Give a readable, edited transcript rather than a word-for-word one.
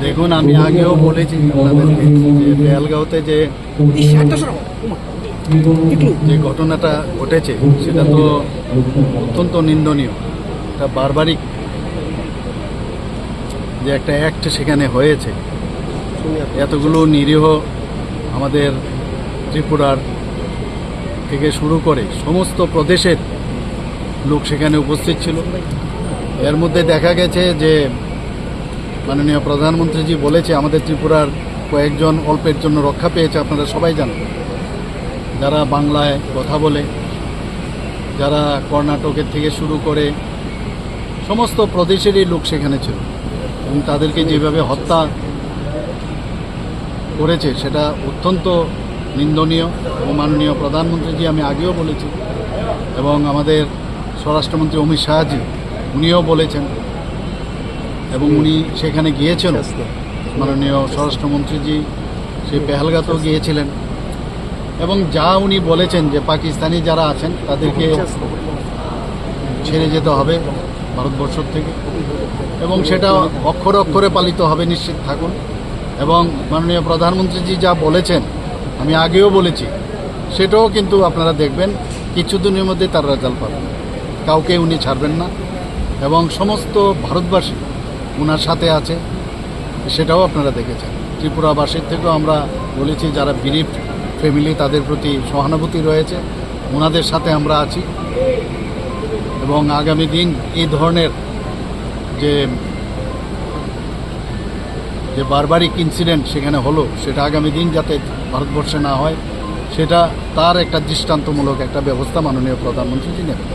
দেখুন, আমি আগেও বলেছি আপনাদেরকে যে পেহেলগাঁওতে যে ঘটনাটা ঘটেছে সেটা তো অত্যন্ত নিন্দনীয়। একটা বারবারিক যে একটা অ্যাক্ট সেখানে হয়েছে, এতগুলো নিরীহ আমাদের ত্রিপুরার থেকে শুরু করে সমস্ত প্রদেশের লোক সেখানে উপস্থিত ছিল। এর মধ্যে দেখা গেছে যে মাননীয় প্রধানমন্ত্রীজি বলেছে আমাদের ত্রিপুরার কয়েকজন অল্পের জন্য রক্ষা পেয়েছে। আপনারা সবাই জানেন, যারা বাংলায় কথা বলে, যারা কর্ণাটকের থেকে শুরু করে সমস্ত প্রদেশেরই লোক সেখানে ছিল, এবং তাদেরকে যেভাবে হত্যা করেছে সেটা অত্যন্ত নিন্দনীয়। এবং মাননীয় প্রধানমন্ত্রীজি, আমি আগেও বলেছি, এবং আমাদের স্বরাষ্ট্রমন্ত্রী অমিত শাহজি উনিও বলেছেন, এবং উনি সেখানে গিয়েছেন। মাননীয় স্বরাষ্ট্রমন্ত্রীজি সেই পেহেলগাঁতেও গিয়েছিলেন, এবং যা উনি বলেছেন যে পাকিস্তানি যারা আছেন তাদেরকে ছেড়ে যেতে হবে ভারতবর্ষ থেকে, এবং সেটা অক্ষরে অক্ষরে পালিত হবে, নিশ্চিত থাকুন। এবং মাননীয় প্রধানমন্ত্রীজি যা বলেছেন, আমি আগেও বলেছি, সেটাও কিন্তু আপনারা দেখবেন কিছুদিনের মধ্যে তার রেজাল্ট পাবেন। কাউকে উনি ছাড়বেন না, এবং সমস্ত ভারতবাসী ওনার সাথে আছে, সেটাও আপনারা দেখেছেন। ত্রিপুরাবাসীর থেকেও আমরা বলেছি, যারা গরিব ফ্যামিলি তাদের প্রতি সহানুভূতি রয়েছে, ওনাদের সাথে আমরা আছি। এবং আগামী দিন এই ধরনের যে বারবারিক ইনসিডেন্ট সেখানে হলো, সেটা আগামী দিন যাতে ভারতবর্ষে না হয়, সেটা তার একটা দৃষ্টান্তমূলক একটা ব্যবস্থা মাননীয় প্রধানমন্ত্রীজি নেবেন।